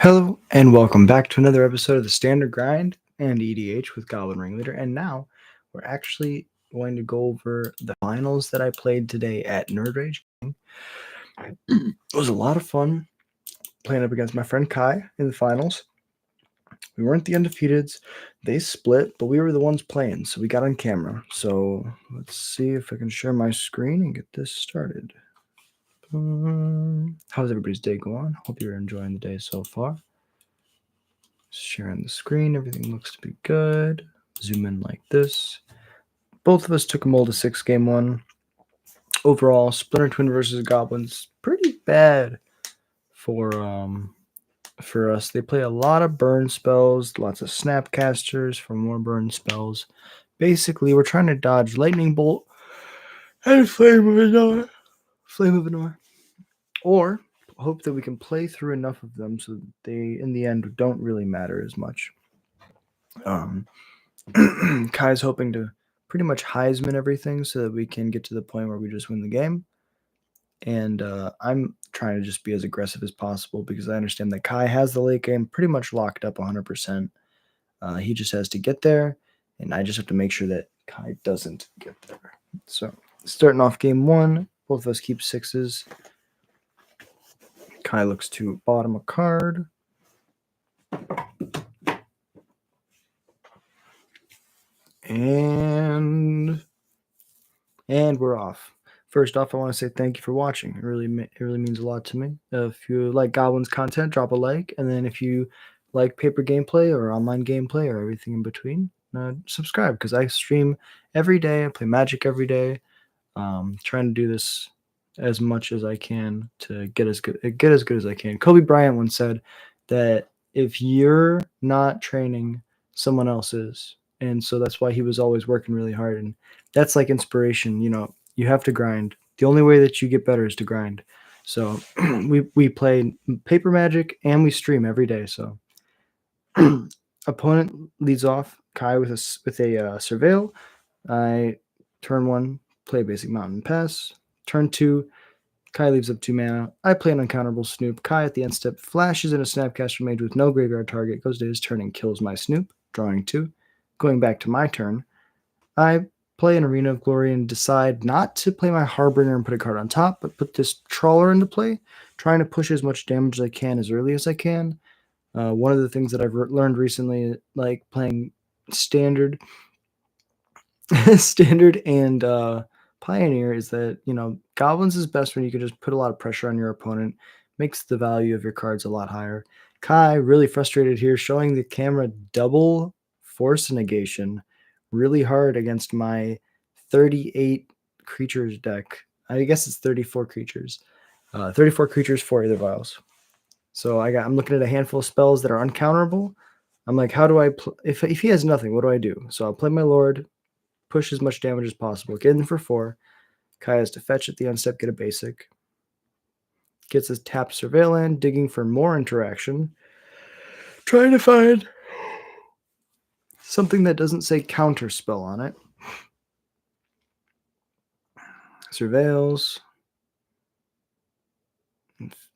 Hello and welcome back to another episode of the Standard Grind and EDH with Goblin Ringleader. And now we're actually going to go over the finals that I played today at NRG. It was a lot of fun playing up against my friend Kai in the finals. We weren't the undefeateds. They split, but we were the ones playing, so we got on camera. So let's see if I can share my screen and get this started. How's everybody's day going? Hope you're enjoying the day so far. Sharing the screen, everything looks to be good. Zoom in like this. Both of us took a mold of 6 game 1. Overall, Splinter Twin versus Goblins, pretty bad for us. They play a lot of burn spells, lots of snapcasters for more burn spells. Basically, we're trying to dodge Lightning Bolt and Flame of Annoy. Or hope that we can play through enough of them so that they, in the end, don't really matter as much. Kai's hoping to pretty much Heisman everything so that we can get to the point where we just win the game. And I'm trying to just be as aggressive as possible because I understand that Kai has the late game pretty much locked up 100%. He just has to get there, and I just have to make sure that Kai doesn't get there. So starting off game 1, both of us keep 6s. Kai looks to bottom a card. And we're off. First off, I want to say thank you for watching. It really means a lot to me. If you like Goblins content, drop a like. And then if you like paper gameplay or online gameplay or everything in between, subscribe because I stream every day. I play Magic every day. Trying to do this as much as I can to get as good as I can. Kobe Bryant once said that if you're not training, someone else is. And so that's why he was always working really hard. And that's like inspiration. You have to grind. The only way that you get better is to grind. So we play paper Magic and we stream every day. So opponent leads off Kai with a surveil. I turn 1 play basic mountain pass. Turn 2 Kai leaves up 2 mana. I play an uncounterable Snoop. Kai at the end step flashes in a Snapcaster Mage with no graveyard target, goes to his turn and kills my Snoop, drawing 2. Going back to my turn, I play an Arena of Glory and decide not to play my Harbinger and put a card on top, but put this Trawler into play, trying to push as much damage as I can as early as I can. One of the things that I've learned recently, like playing Standard and Pioneer, is that Goblins is best when you can just put a lot of pressure on your opponent, makes the value of your cards a lot higher. Kai really frustrated here, showing the camera double Force Negation really hard against my 38 creatures deck. I guess it's 34 creatures. 34 creatures, 4 Aether Vials. So I'm looking at a handful of spells that are uncounterable. I'm like, how do I if he has nothing, what do I do? So I'll play my Lord, push as much damage as possible, get in for 4. Kai has to fetch at the end step, get a basic. Gets his tapped Surveilland, digging for more interaction. Trying to find something that doesn't say counter spell on it. Surveils.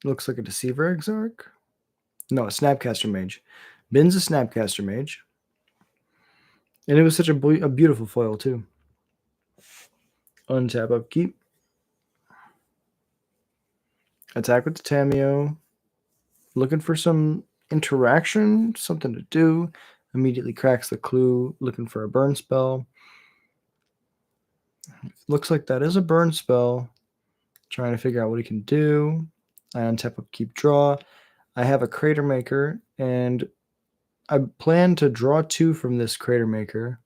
Looks like a Deceiver Exarch. No, a Snapcaster Mage. Bins a Snapcaster Mage. And it was such a beautiful foil, too. Untap, upkeep. Attack with the Tameo. Looking for some interaction, something to do. Immediately cracks the clue, looking for a burn spell. Looks like that is a burn spell. Trying to figure out what he can do. I untap, upkeep, draw. I have a Crater Maker, and I plan to draw 2 from this Crater Maker.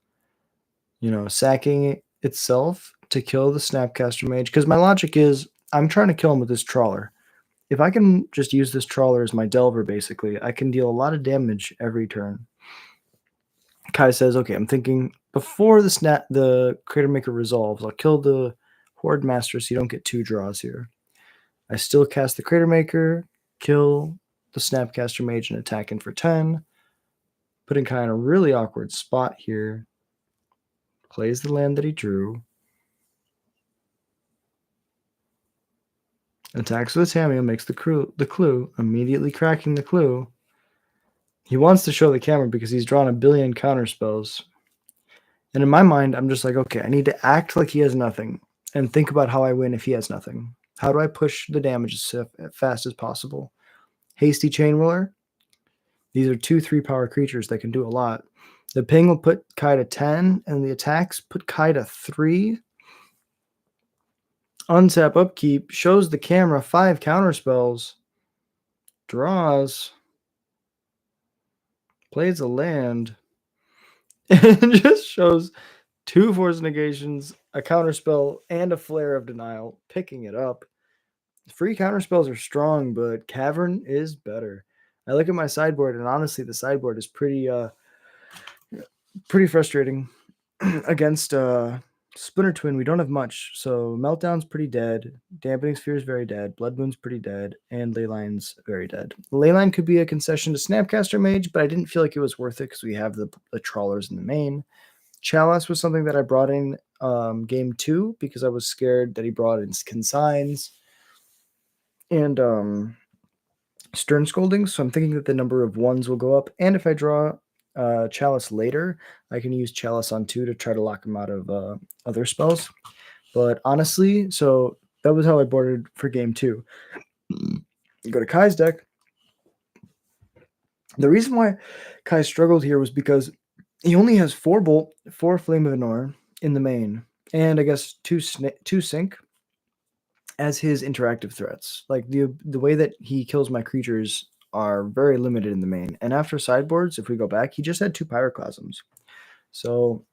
Sacking itself to kill the Snapcaster Mage. Because my logic is, I'm trying to kill him with this Trawler. If I can just use this Trawler as my Delver, basically, I can deal a lot of damage every turn. Kai says, okay, I'm thinking before the Crater Maker resolves, I'll kill the Horde Master so you don't get 2 draws here. I still cast the Crater Maker, kill the Snapcaster Mage, and attack in for 10. Putting Kai in a really awkward spot here. Plays the land that he drew. Attacks with Tameo, makes the clue, immediately cracking the clue. He wants to show the camera because he's drawn a billion counter spells. And in my mind, I'm just like, okay, I need to act like he has nothing and think about how I win if he has nothing. How do I push the damage as fast as possible? Hasty Chain Whirler. These are 2/3 power creatures that can do a lot. The ping will put Kai to 10, and the attacks put Kai to 3. Untap Upkeep shows the camera 5 counter spells. Draws. Plays a land. And just shows 2 force negations, a counter spell, and a flare of denial, picking it up. Free counter spells are strong, but Cavern is better. I look at my sideboard, and honestly, the sideboard is pretty frustrating. Against Splinter Twin, we don't have much. So Meltdown's pretty dead. Dampening Sphere is very dead. Blood Moon's pretty dead. And Leyline's very dead. Leyline could be a concession to Snapcaster Mage, but I didn't feel like it was worth it because we have the Trawlers in the main. Chalice was something that I brought in game 2 because I was scared that he brought in Consigns and Stern Scolding. So I'm thinking that the number of 1s will go up. And if I draw Chalice later, I can use Chalice on 2 to try to lock him out of other spells. But honestly, so that was how I boarded for game 2. You go to Kai's deck. The reason why Kai struggled here was because he only has 4 Bolt, 4 Flame of Anor in the main, and I guess 2 Sync as his interactive threats. Like the way that he kills my creatures are very limited in the main. And after sideboards, if we go back, he just had 2 Pyroclasms. So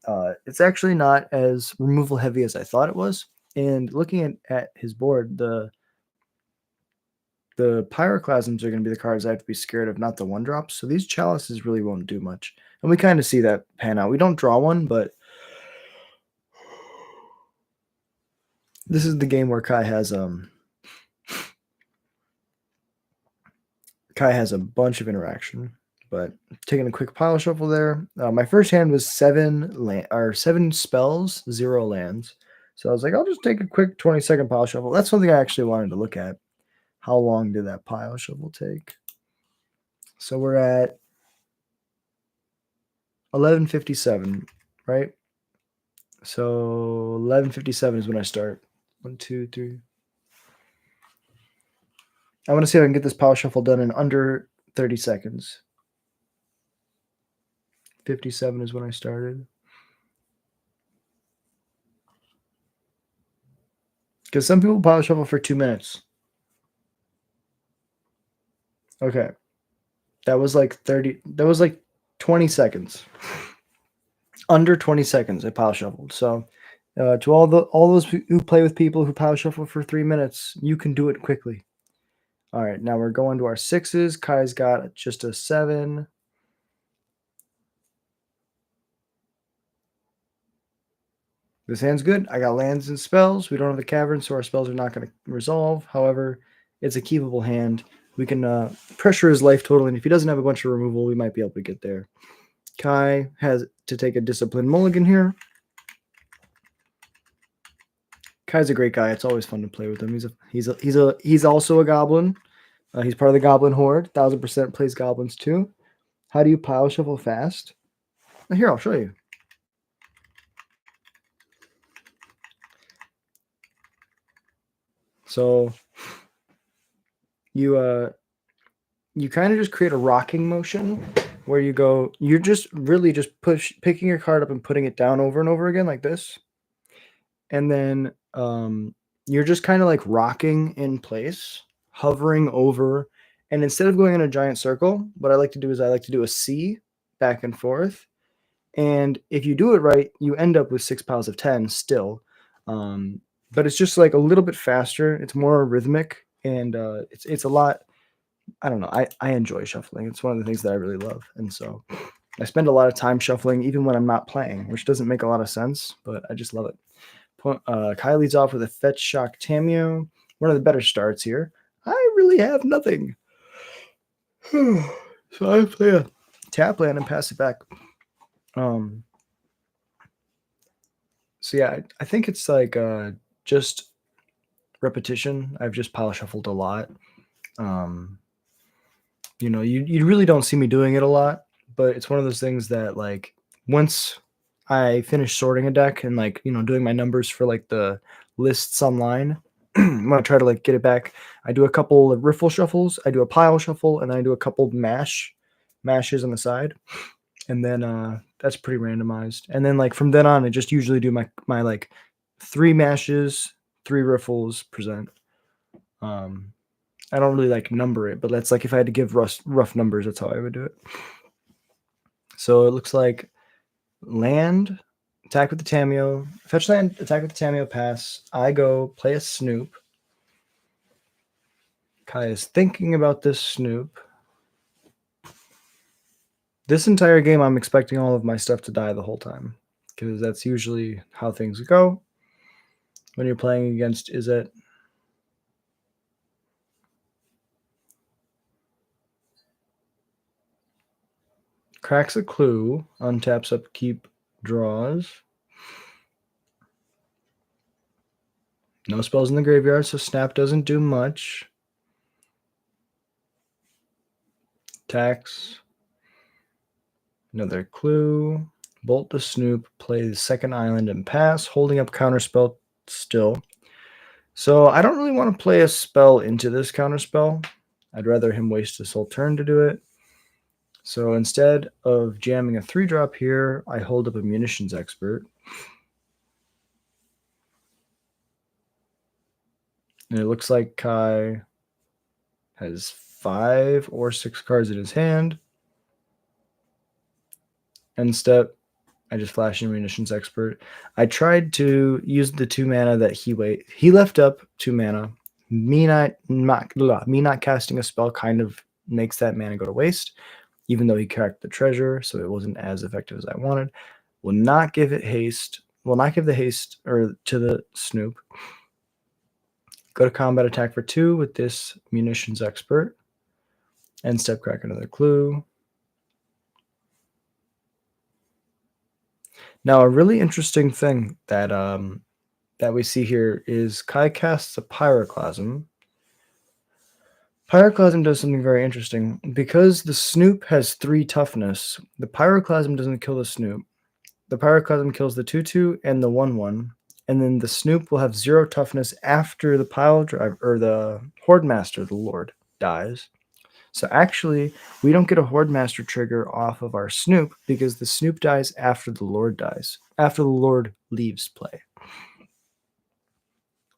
it's actually not as removal heavy as I thought it was. And looking at his board, the Pyroclasms are going to be the cards I have to be scared of, not the 1-drops. So these Chalices really won't do much. And we kind of see that pan out. We don't draw one, but this is the game where Kai has a bunch of interaction. But taking a quick pile shuffle there. My first hand was 7 spells, 0 lands. So I was like, I'll just take a quick 20-second pile shuffle. That's something I actually wanted to look at. How long did that pile shuffle take? So we're at 11:57, right? So 11:57 is when I start. 1, 2, 3. I want to see if I can get this pile shuffle done in under 30 seconds. 57 is when I started. Because some people pile shuffle for 2 minutes. Okay. That was like 20 seconds. Under 20 seconds I pile shuffled. So to all those who play with people who pile shuffle for 3 minutes, you can do it quickly. All right, now we're going to our 6s. Kai's got just a 7. This hand's good. I got lands and spells. We don't have the cavern, so our spells are not going to resolve. However, it's a keepable hand. We can pressure his life total, and if he doesn't have a bunch of removal, we might be able to get there. Kai has to take a disciplined mulligan here. Kai's a great guy. It's always fun to play with him. He's also a goblin. He's part of the Goblin Horde. 1000% plays goblins too. How do you pile shuffle fast? Here, I'll show you. So you kind of just create a rocking motion where you're just really just picking your card up and putting it down over and over again like this. And then you're just kind of like rocking in place, hovering over. And instead of going in a giant circle, what I like to do is I like to do a C back and forth. And if you do it right, you end up with 6 piles of 10 still. But it's just like a little bit faster. It's more rhythmic, and it's a lot. I don't know. I enjoy shuffling. It's one of the things that I really love, and so I spend a lot of time shuffling, even when I'm not playing, which doesn't make a lot of sense, but I just love it. Kai leads off with a Fetch Shock Tameo. One of the better starts here. I really have nothing, so I play a tap land and pass it back. So yeah, I think it's like just repetition. I've just pile shuffled a lot. You know, you really don't see me doing it a lot, but it's one of those things that, like, once I finish sorting a deck and, like, you know, doing my numbers for, like, the lists online, when I try to, like, get it back, I do a couple of riffle shuffles, I do a pile shuffle, and then I do a couple mashes on the side, and then, that's pretty randomized, and then, like, from then on, I just usually do my, like, 3 mashes, 3 riffles, present. Um I don't really like number it, but that's like if I had to give rough numbers, that's how I would do it. So it looks like land, attack with the Tameo, fetch land, attack with the Tameo, pass. I go play a Snoop. Kai is thinking about this Snoop. This entire game, I'm expecting all of my stuff to die the whole time, because that's usually how things go when you're playing against Izzet. Cracks a clue, untaps upkeep, draws. No spells in the graveyard, so snap doesn't do much. Tax. Another clue. Bolt the Snoop, play the second island and pass, holding up counterspell still. So I don't really want to play a spell into this counterspell. I'd rather him waste his whole turn to do it. So instead of jamming a 3-drop here, I hold up a Munitions Expert. And it looks like Kai has 5 or 6 cards in his hand. End step, I just flash in Munitions Expert. I tried to use the 2 mana that he left up 2 mana. Me not casting a spell kind of makes that mana go to waste, even though he cracked the treasure, so it wasn't as effective as I wanted. Will not give it haste. Will not give the haste or to the Snoop. Go to combat, attack for 2 with this Munitions Expert. End step, crack another clue. Now, a really interesting thing that that we see here is Kai casts a Pyroclasm. Pyroclasm does something very interesting. Because the Snoop has 3 toughness, the Pyroclasm doesn't kill the Snoop. The Pyroclasm kills the 2/2 and the 1/1, and then the Snoop will have 0 toughness after the pile drive or the Horde Master, the Lord, dies. So actually, we don't get a Horde Master trigger off of our Snoop because the Snoop dies after the Lord dies, after the Lord leaves play,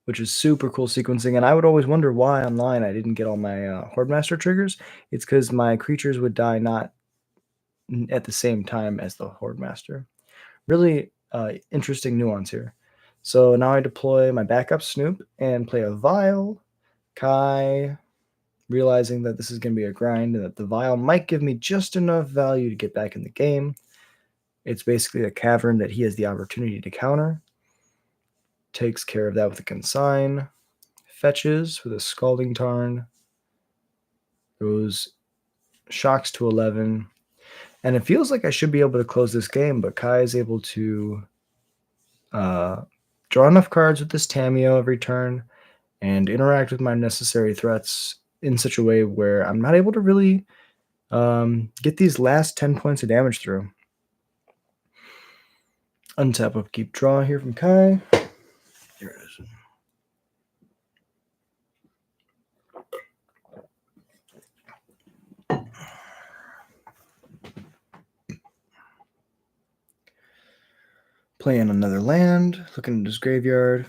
which is super cool sequencing. And I would always wonder why online I didn't get all my Horde Master triggers. It's because my creatures would die not at the same time as the Horde Master. Really interesting nuance here. So now I deploy my backup Snoop and play a Vial. Kai, realizing that this is going to be a grind and that the Vial might give me just enough value to get back in the game. It's basically a cavern that he has the opportunity to counter. Takes care of that with a Consign. Fetches with a Scalding Tarn. Goes shocks to 11. And it feels like I should be able to close this game, but Kai is able to draw enough cards with this Tameo every turn and interact with my necessary threats in such a way where I'm not able to really get these last 10 points of damage through. Untap, upkeep, draw here from Kai. Here it is. Playing another land, looking at his graveyard.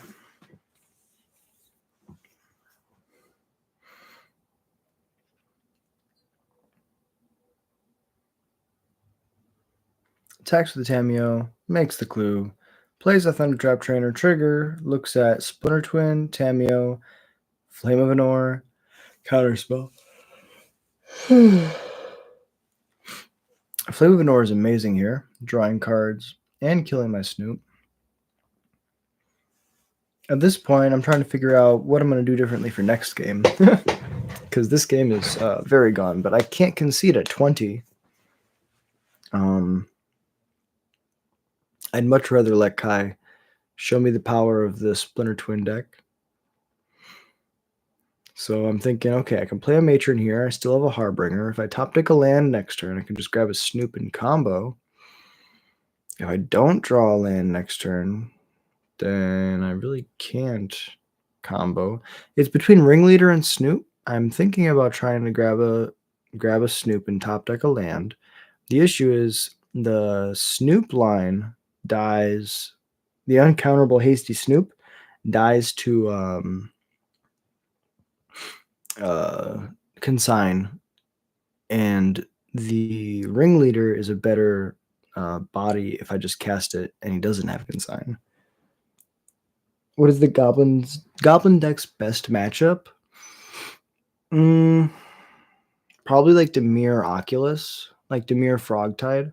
Attacks with the Tameo, makes the clue, plays a Thundertrap Trainer trigger, looks at Splinter Twin, Tameo, Flame of Anor, Counterspell. Flame of Anor is amazing here, drawing cards and killing my Snoop. At this point, I'm trying to figure out what I'm going to do differently for next game. Because this game is very gone, but I can't concede at 20. I'd much rather let Kai show me the power of the Splinter Twin deck. So I'm thinking, okay, I can play a Matron here. I still have a Harbinger. If I top deck a land next turn, I can just grab a Snoop and combo. If I don't draw a land next turn, then I really can't combo. It's between Ringleader and Snoop. I'm thinking about trying to grab a Snoop and top deck a land. The issue is the Snoop line dies. The uncounterable Hasty Snoop dies to Consign, and the Ringleader is a better body if I just cast it and he doesn't have Consign. What is the Goblin deck's best matchup? Probably like Dimir Oculus, like Dimir Frogtide.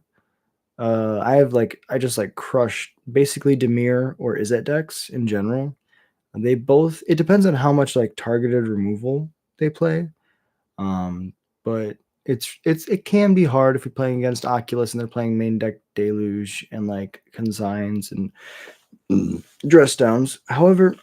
I just like crush basically Dimir or Izzet decks in general. They both, it depends on how much like targeted removal they play. But it can be hard if you're playing against Oculus and they're playing main deck Deluge and like Consigns and Dress Downs. However,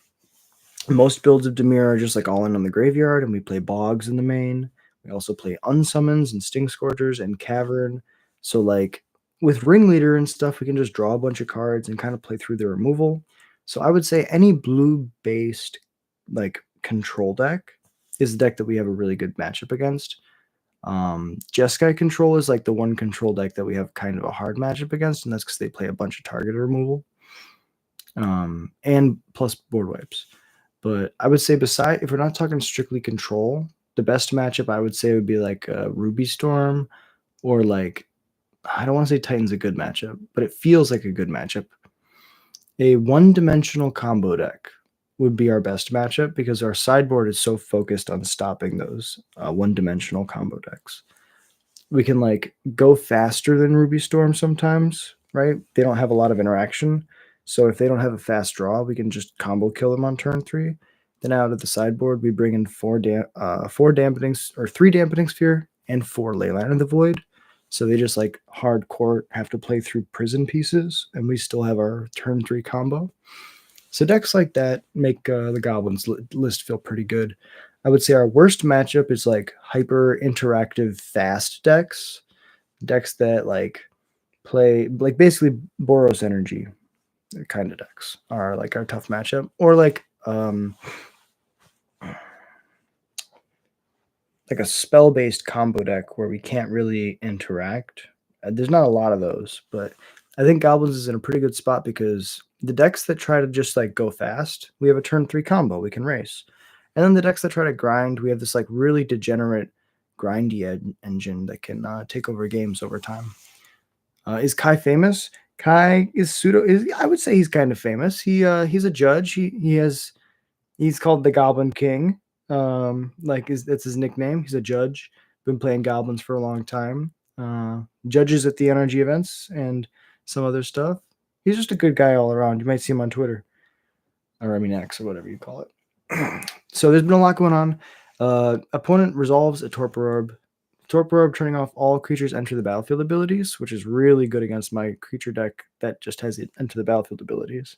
most builds of Dimir are just like all in on the graveyard, and we play Bogs in the main. We also play Unsummons and Sting Scorchers and Cavern. So like with Ringleader and stuff, we can just draw a bunch of cards and kind of play through the removal. So I would say any blue-based like control deck is the deck that we have a really good matchup against. Jeskai Control is like the one control deck that we have kind of a hard matchup against, and that's because they play a bunch of targeted removal. And plus board wipes. But I would say if we're not talking strictly control, the best matchup I would say would be like Ruby Storm, or like, I don't want to say Titan's a good matchup, but it feels like a good matchup. A one-dimensional combo deck would be our best matchup because our sideboard is so focused on stopping those one-dimensional combo decks. We can like go faster than Ruby Storm sometimes, right? They don't have a lot of interaction. So if they don't have a fast draw, we can just combo kill them on turn 3. Then out of the sideboard, we bring in three dampening sphere and 4 Leyline of the Void. So they just like hardcore have to play through prison pieces, and we still have our turn 3 combo. So decks like that make the Goblins list feel pretty good. I would say our worst matchup is like hyper interactive fast decks that like play like basically Boros energy kind of decks are like our tough matchup, or like a spell-based combo deck where we can't really interact. There's not a lot of those, but I think Goblins is in a pretty good spot because the decks that try to just like go fast, we have a turn 3 combo we can race. And then the decks that try to grind, we have this like really degenerate grindy engine that can take over games over time. Is Kai famous? Kai is I would say he's kind of famous. He's a judge. He's called the Goblin King. That's his nickname. He's a judge. Been playing goblins for a long time. Judges at the NRG events and some other stuff. He's just a good guy all around. You might see him on Twitter, or I mean X, or whatever you call it. So there's been a lot going on. Opponent resolves a Torpor Orb. Torpor Orb turning off all creatures enter the battlefield abilities, which is really good against my creature deck that just has it enter the battlefield abilities.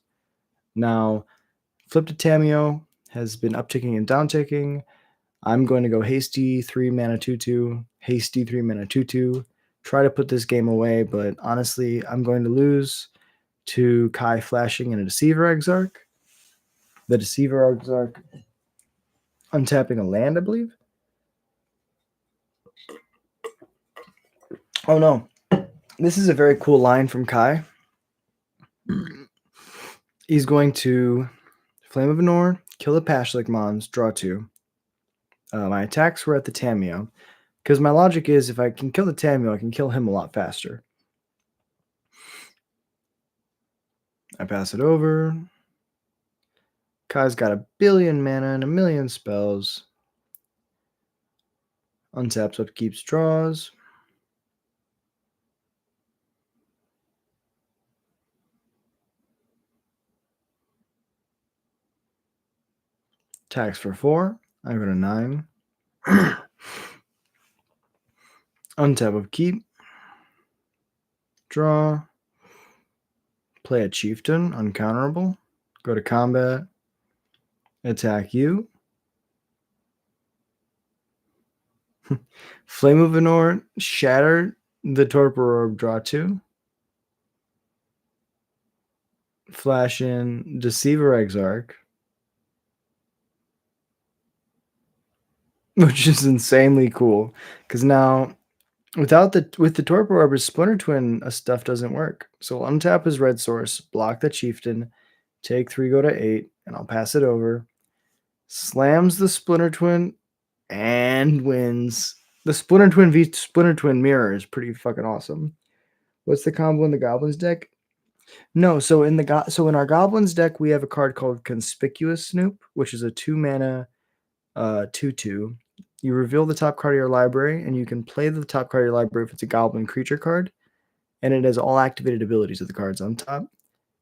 Now, Flip to Tameo has been upticking and downticking. I'm going to go Hasty 3 mana 2/2, Hasty 3 mana 2/2, try to put this game away, but honestly, I'm going to lose to Kai flashing in a Deceiver Exarch. The Deceiver Exarch untapping a land, I believe. Oh no. This is a very cool line from Kai. He's going to Flame of Anor, kill the Pashlik Mons, draw 2. My attacks were at the Tameo, because my logic is if I can kill the Tameo, I can kill him a lot faster. I pass it over. Kai's got a billion mana and a million spells. Untaps, upkeeps, draws. Attacks for 4. I go to 9. Untap, upkeep. Draw. Play a Chieftain, uncounterable. Go to combat. Attack you. Flame of Venor, shatter the Torpor Orb, draw 2. Flash in Deceiver Exarch, which is insanely cool. Because now, with the Torpor Orb, Splinter Twin stuff doesn't work. So untap his red source, block the Chieftain, take 3, go to 8, and I'll pass it over. Slams the Splinter Twin, and wins. The Splinter Twin v Splinter Twin mirror is pretty fucking awesome. What's the combo in the Goblins deck? No, so in our Goblins deck, we have a card called Conspicuous Snoop, which is a 2-mana 2/2. You reveal the top card of your library, and you can play the top card of your library if it's a Goblin creature card, and it has all activated abilities of the cards on top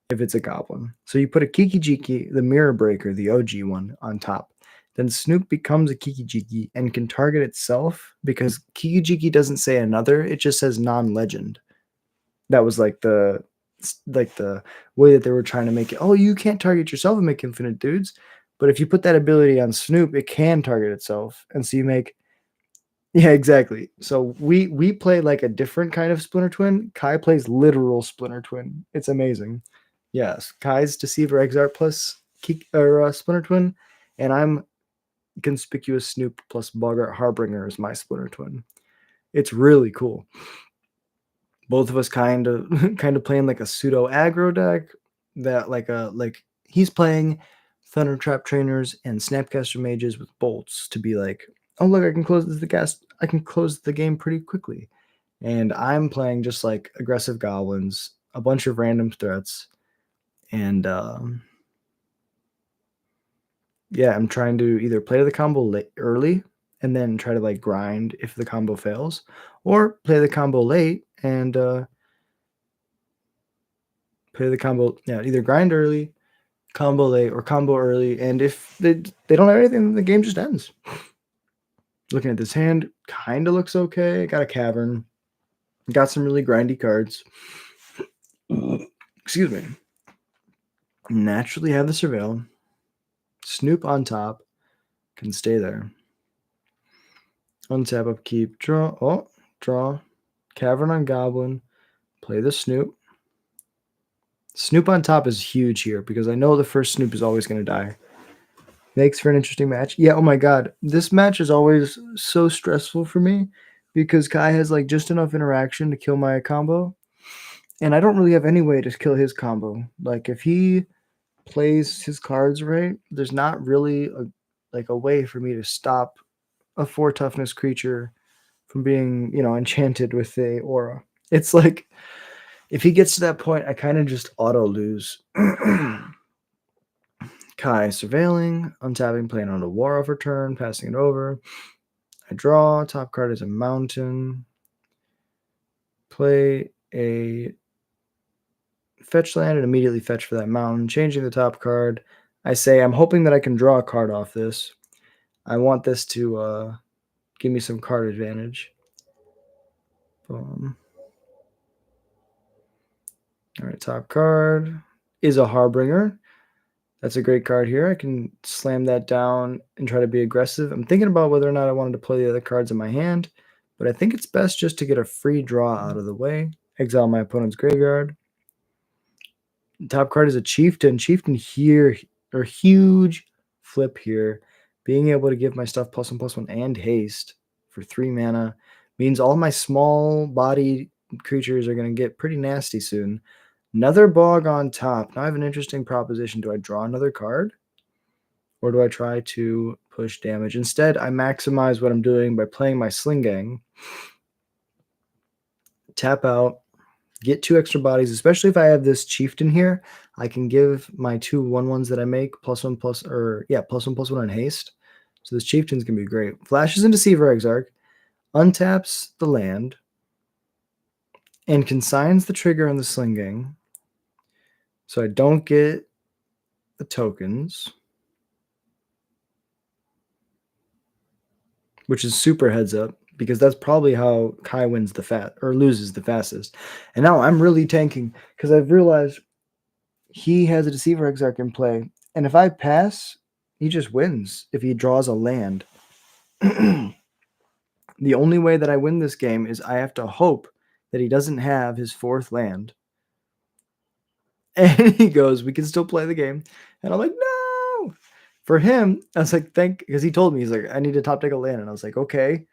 if it's a Goblin. So you put a Kiki-Jiki, the Mirror Breaker, the OG one, on top. Then Snoop becomes a Kiki-Jiki and can target itself because Kiki-Jiki doesn't say another, it just says non-legend. That was like the way that they were trying to make it. Oh, you can't target yourself and make infinite dudes. But if you put that ability on Snoop, it can target itself. And so you make yeah, exactly. So we play like a different kind of Splinter Twin. Kai plays literal Splinter Twin. It's amazing. Yes, Kai's Deceiver Exarch plus Splinter Twin, and I'm Conspicuous Snoop plus Boggart Harbinger is my Splinter Twin. It's really cool. Both of us kind of playing like a pseudo aggro deck that like he's playing Thunder Trap Trainers and Snapcaster Mages with bolts to be like, oh look, I can close the game pretty quickly. And I'm playing just like aggressive goblins, a bunch of random threats, and yeah, I'm trying to either play the combo early and then try to like grind if the combo fails, or play the combo late and play the combo. Yeah, either grind early, combo late, or combo early. And if they don't have anything, then the game just ends. Looking at this hand, kind of looks okay. Got a cavern, got some really grindy cards. Excuse me. Naturally have the surveil. Snoop on top, can stay there. Untap, upkeep, draw. Oh, draw. Cavern on Goblin. Play the Snoop. Snoop on top is huge here because I know the first Snoop is always going to die. Makes for an interesting match. Yeah, oh my god. This match is always so stressful for me because Kai has like just enough interaction to kill my combo. And I don't really have any way to kill his combo. Like if he plays his cards right, there's not really a way for me to stop a 4 toughness creature from being, enchanted with the aura. It's like if he gets to that point, I kind of just auto lose. Kai surveilling, untapping, playing on a war over turn, passing it over. I draw. Top card is a mountain. Play a fetch land and immediately fetch for that mountain. Changing the top card. I say I'm hoping that I can draw a card off this. I want this to give me some card advantage. Boom. All right, top card is a Harbinger. That's a great card here. I can slam that down and try to be aggressive. I'm thinking about whether or not I wanted to play the other cards in my hand, but I think it's best just to get a free draw out of the way. Exile my opponent's graveyard. Top card is a Chieftain. Chieftain here, or huge flip here. Being able to give my stuff +1/+1 and haste for 3 mana means all my small body creatures are going to get pretty nasty soon. Another bog on top. Now I have an interesting proposition. Do I draw another card? Or do I try to push damage? Instead, I maximize what I'm doing by playing my Sling Gang. Tap out. Get 2 extra bodies, especially if I have this Chieftain here. I can give my 2 1/1s that I make +1/+1 on haste. So this Chieftain's going to be great. Flashes into Deceiver Exarch. Untaps the land. And consigns the trigger on the Sling Gang. So I don't get the tokens, which is super heads up because that's probably how Kai wins loses the fastest. And now I'm really tanking because I've realized he has a Deceiver Exarch in play, and if I pass, he just wins if he draws a land. The only way that I win this game is I have to hope that he doesn't have his 4th land. And he goes, we can still play the game. And I'm like, no. For him, I was like, because he told me, he's like, I need to top deck a land. And I was like, okay,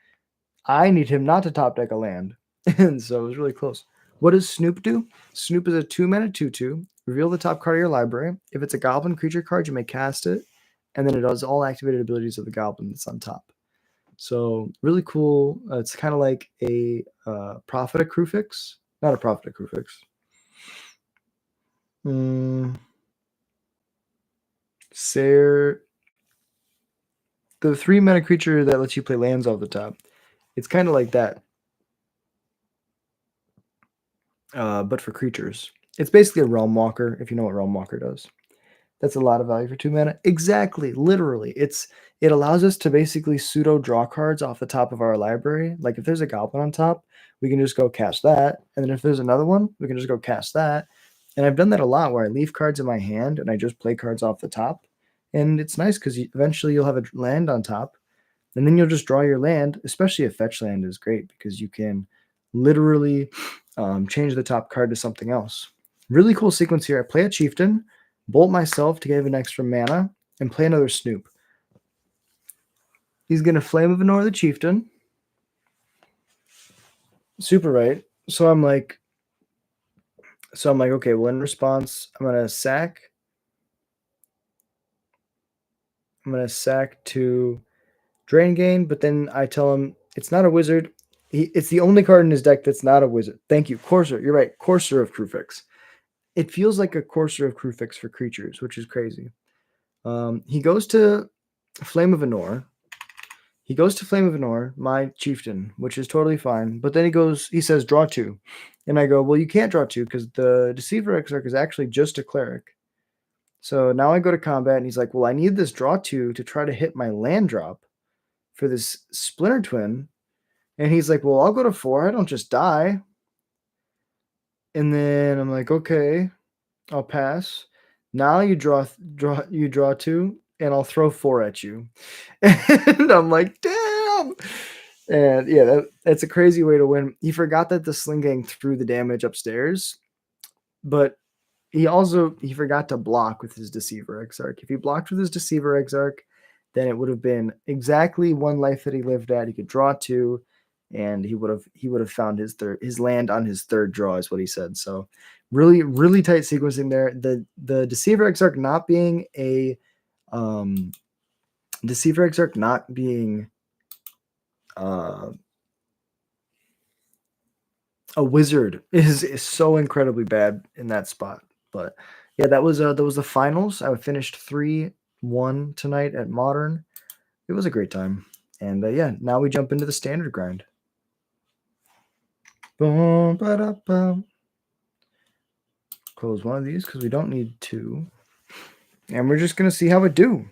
I need him not to top deck a land. And so it was really close. What does Snoop do? Snoop is a 2-mana 2/2. Reveal the top card of your library. If it's a goblin creature card, you may cast it. And then it does all activated abilities of the goblin that's on top. So really cool. It's kind of like a Prophet of Crufix. Not a Prophet of Crufix. The 3-mana creature that lets you play lands off the top. It's kind of like that. But for creatures. It's basically a Realm Walker, if you know what Realm Walker does. That's a lot of value for 2 mana. Exactly, literally. It allows us to basically pseudo draw cards off the top of our library. Like if there's a goblin on top, we can just go cast that. And then if there's another one, we can just go cast that. And I've done that a lot where I leave cards in my hand and I just play cards off the top. And it's nice because eventually you'll have a land on top. And then you'll just draw your land, especially a fetch land is great because you can literally change the top card to something else. Really cool sequence here. I play a chieftain, bolt myself to give an extra mana, and play another Snoop. He's going to Flame of Anor the chieftain. Super right. So I'm like, okay, well, in response, I'm going to sack. I'm going to sack to Drain Gain, but then I tell him it's not a wizard. It's the only card in his deck that's not a wizard. Thank you. Courser. You're right. Courser of Crufix. It feels like a Courser of Crufix for creatures, which is crazy. He goes to Flame of Anor. My chieftain, which is totally fine. But then he says, draw 2. And I go, well, you can't draw 2 because the Deceiver Exarch is actually just a cleric. So now I go to combat and he's like, well, I need this draw 2 to try to hit my land drop for this Splinter Twin. And he's like, well, I'll go to 4. I don't just die. And then I'm like, okay, I'll pass. Now you draw 2, and I'll throw 4 at you. And I'm like, damn. And yeah, that's a crazy way to win. He forgot that the Sling Gang threw the damage upstairs, but he forgot to block with his Deceiver Exarch. If he blocked with his Deceiver Exarch, then it would have been exactly 1 life that he lived at. He could draw 2, and he would have found his land on his 3rd draw, is what he said. So really, really tight sequencing there. The Deceiver Exarch not being a wizard is so incredibly bad in that spot. But yeah, that was the finals. I finished 3-1 tonight at Modern. It was a great time. And yeah, now we jump into the standard grind. Boom, ba-da-bum. Close one of these because we don't need 2. And we're just going to see how it do.